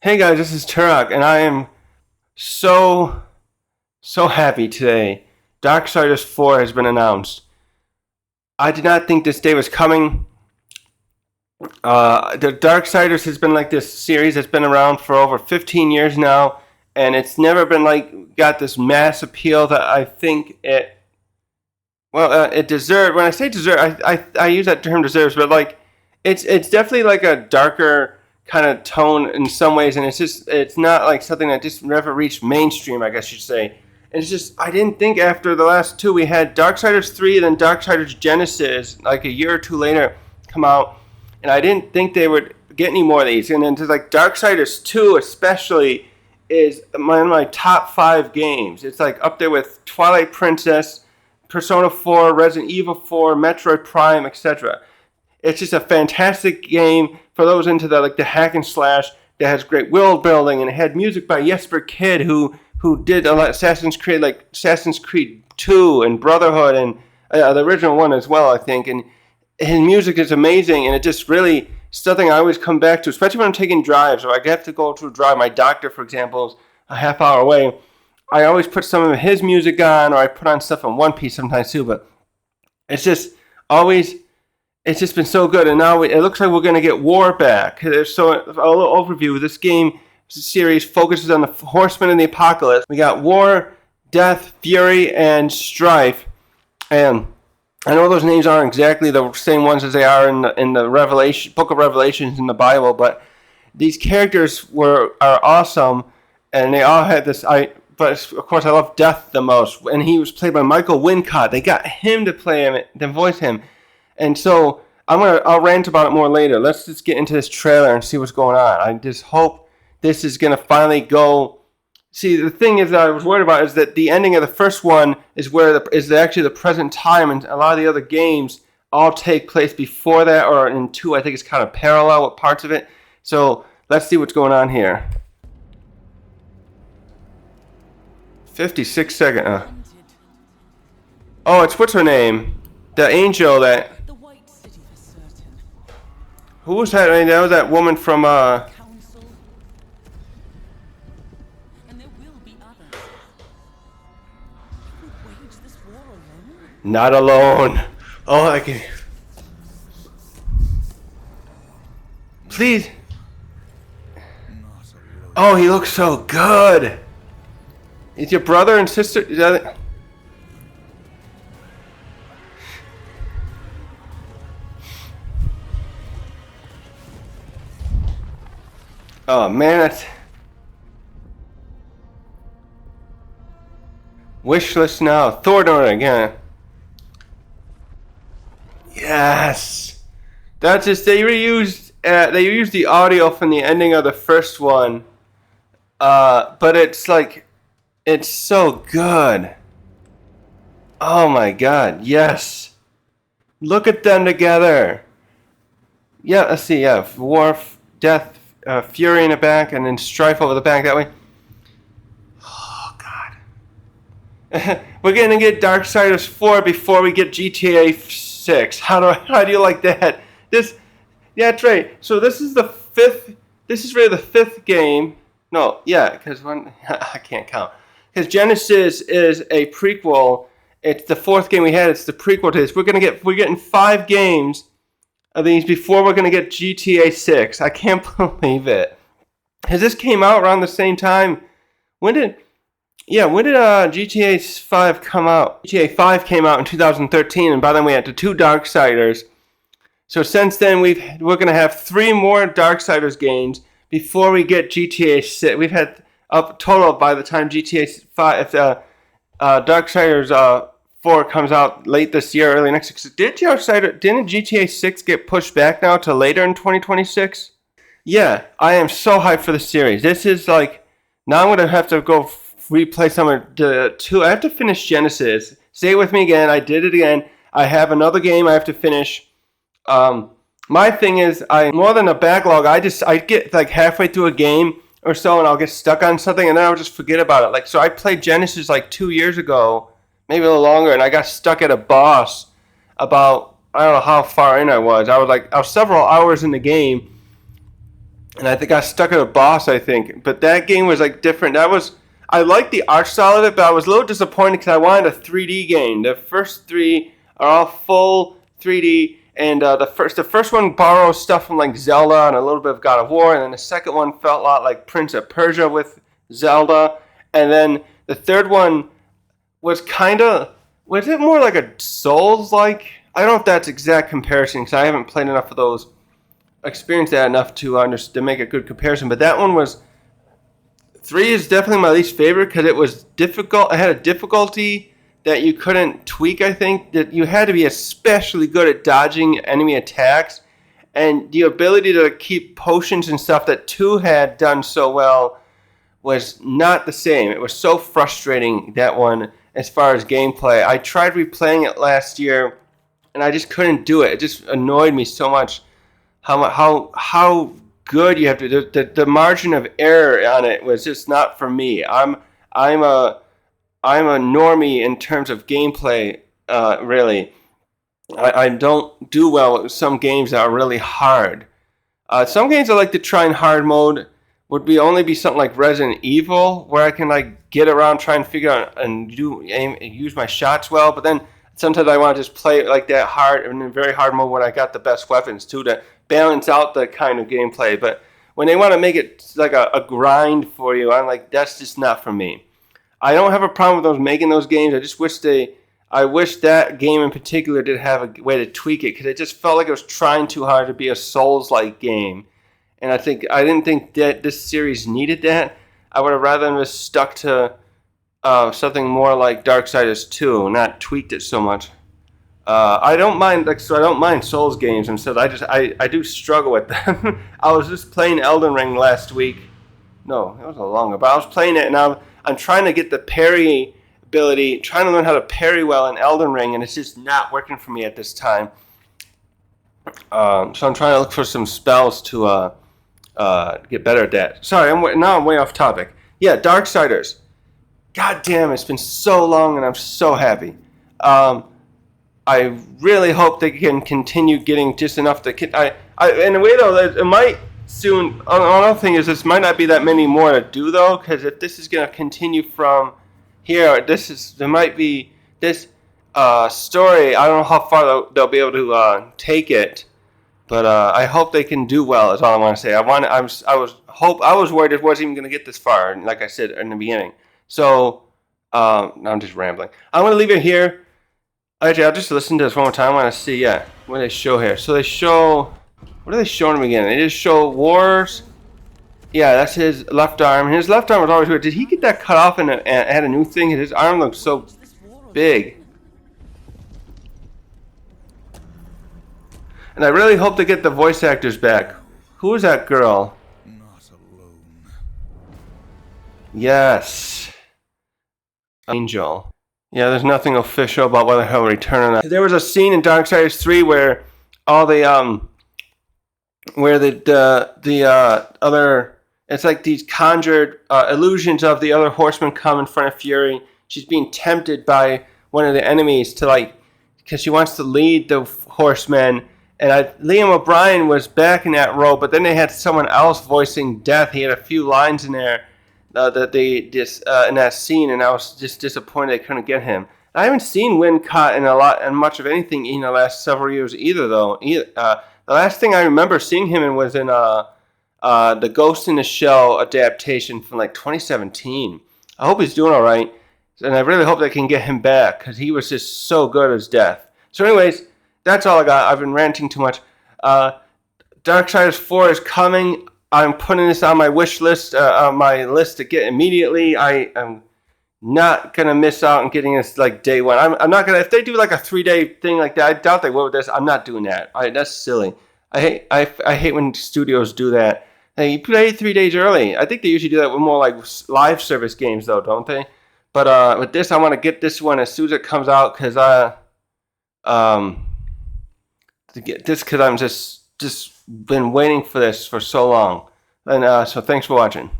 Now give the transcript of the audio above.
Hey guys, this is Turok, and I am so, so happy today. Darksiders 4 has been announced. I did not think this day was coming. The Darksiders has been like this series that's been around for over 15 years now, and it's never been got this mass appeal that I think it deserved. When I say deserve, I use that term deserves, but it's definitely like a darker kind of tone in some ways, and it's not like something that just never reached mainstream, I guess you'd say. And it's just, I didn't think after the last two, we had Darksiders 3 and then Darksiders Genesis like a year or two later come out, and I didn't think they would get any more of these. And then Darksiders 2 especially is one of my top 5 games. It's like up there with Twilight Princess, Persona 4, Resident Evil 4, Metroid Prime, etc. It's just a fantastic game for those into the hack and slash that has great world building, and it had music by Jesper Kyd, who did a lot Assassin's Creed, like Assassin's Creed 2 and Brotherhood, and the original one as well, I think. And his music is amazing, and it just really something I always come back to, especially when I'm taking drives. Or I have to go to a drive. My doctor, for example, is a half hour away. I always put some of his music on, or I put on stuff on One Piece sometimes too. But it's just always. It's just been so good, and now it looks like we're going to get War back. So a little overview. This game series focuses on the Horsemen and the Apocalypse. We got War, Death, Fury, and Strife. And I know those names aren't exactly the same ones as they are in the Revelation Book of Revelations in the Bible, but these characters are awesome, and they all had this. But of course, I love Death the most, and he was played by Michael Wincott. They got him to play him, to voice him. And so I'll rant about it more later. Let's just get into this trailer and see what's going on. I just hope this is going to finally go. See, the thing is that I was worried about is that the ending of the first one is actually the present time, and a lot of the other games all take place before that, or in 2, I think it's kind of parallel with parts of it. So let's see what's going on here. 56 second. Oh, it's what's her name? The angel that. Who was that? I mean, that was that woman from Not alone. Oh, I can. Please. Oh, he looks so good. Is your brother and sister? Is that? Oh man, that's wish list now. Thor again. Yes, that's just they reused the audio from the ending of the first one, but it's so good. Oh my God, yes! Look at them together. Yeah, let's see. Yeah, War, Death. Fury in the back, and then Strife over the back that way. Oh God, we're gonna get Darksiders 4 before we get GTA 6. How do you like that? Yeah, that's right. So this is the 5th. This is really the 5th game. No, yeah, because I can't count. Because Genesis is a prequel. It's the 4th game we had. It's the prequel to this. We're getting 5 games of these before we're going to get GTA 6. I can't believe it. Because this came out around the same time. When did GTA 5 come out? GTA 5 came out in 2013, and by then we had the 2 Darksiders. So since then, we're going to have 3 more Darksiders games before we get GTA 6. We've had up total by the time GTA 5, if Darksiders 4 comes out late this year, early next year. Didn't GTA 6 get pushed back now to later in 2026? Yeah, I am so hyped for the series. This is now I'm going to have to go replay some of the 2. I have to finish Genesis. Say it with me again. I did it again. I have another game I have to finish. My thing is, more than a backlog, I get halfway through a game or so, and I'll get stuck on something, and then I'll just forget about it. So I played Genesis 2 years ago, maybe a little longer, and I got stuck at a boss about, I don't know how far in I was. I was several hours in the game, and I think I stuck at a boss. I think, but that game was like different. I liked the art style of it, but I was a little disappointed because I wanted a 3D game. The first three are all full 3D, and the first one borrows stuff from like Zelda and a little bit of God of War, and then the second one felt a lot like Prince of Persia with Zelda, and then the third one was it more like a Souls like? I don't know if that's exact comparison because I haven't played enough of those, experienced that enough to make a good comparison. But that one was 3 is definitely my least favorite because it was difficult. It had a difficulty that you couldn't tweak. I think that you had to be especially good at dodging enemy attacks, and the ability to keep potions and stuff that 2 had done so well was not the same. It was so frustrating, that one, as far as gameplay. I tried replaying it last year, and I just couldn't do it. It just annoyed me so much how good you have to. The margin of error on it was just not for me. I'm a normie in terms of gameplay. Really, I don't do well with some games that are really hard. Some games I like to try in hard mode would only be something like Resident Evil, where I can like get around, try and figure out and use my shots well. But then sometimes I want to just play it like that hard, in a very hard mode when I got the best weapons too, to balance out the kind of gameplay. But when they want to make it like a grind for you, I'm like, that's just not for me. I don't have a problem with those making those games. I just wish I wish that game in particular did have a way to tweak it, because it just felt like it was trying too hard to be a Souls-like game. And I didn't think that this series needed that. I would have rather than just stuck to something more like Darksiders 2, not tweaked it so much. I don't mind Souls games, and so I do struggle with them. I was just playing Elden Ring last week. No, it was a longer, but I was playing it, and I'm trying to get the parry ability, trying to learn how to parry well in Elden Ring, and it's just not working for me at this time. So I'm trying to look for some spells to get better at that. Sorry, I'm way off topic. Yeah, Darksiders. God damn, it's been so long, and I'm so happy. I really hope they can continue getting just enough to. In a way though, it might soon. Another thing is, this might not be that many more to do though, because if this is going to continue from here, there might be this story. I don't know how far they'll be able to take it. But I hope they can do well. Is all I want to say. I was worried it wasn't even going to get this far. Like I said in the beginning. So I'm just rambling. I'm going to leave it here. Actually, I'll just listen to this one more time. I want to see. Yeah, what do they show here? So they show. What are they showing him again? They just show Wars. Yeah, that's his left arm. His left arm was always weird. Did he get that cut off and add a new thing? His arm looks so big. And I really hope they get the voice actors back. Who is that girl? Not alone. Yes. Angel. Yeah, there's nothing official about whether he'll return or not. There was a scene in Darksiders 3 where all the other, it's like these conjured illusions of the other horsemen come in front of Fury. She's being tempted by one of the enemies to because she wants to lead the horsemen. And Liam O'Brien was back in that role, but then they had someone else voicing Death. He had a few lines in there that they just in that scene, and I was just disappointed they couldn't get him. I haven't seen Wincott in much of anything in the last several years either, though. The last thing I remember seeing him in was in the Ghost in the Shell adaptation from like 2017. I hope he's doing all right, and I really hope they can get him back because he was just so good as Death. So, anyways. That's all I got. I've been ranting too much. Darksiders 4 is coming. I'm putting this on my wish list, on my list to get immediately. I am not going to miss out on getting this like day one. I'm not going to, if they do like a 3-day thing like that, I doubt they will with this. I'm not doing that. That's silly. I hate when studios do that. Hey, you play 3 days early. I think they usually do that with more like live service games though, don't they? But with this, I want to get this one as soon as it comes out because to get this because I'm just been waiting for this for so long. And so thanks for watching.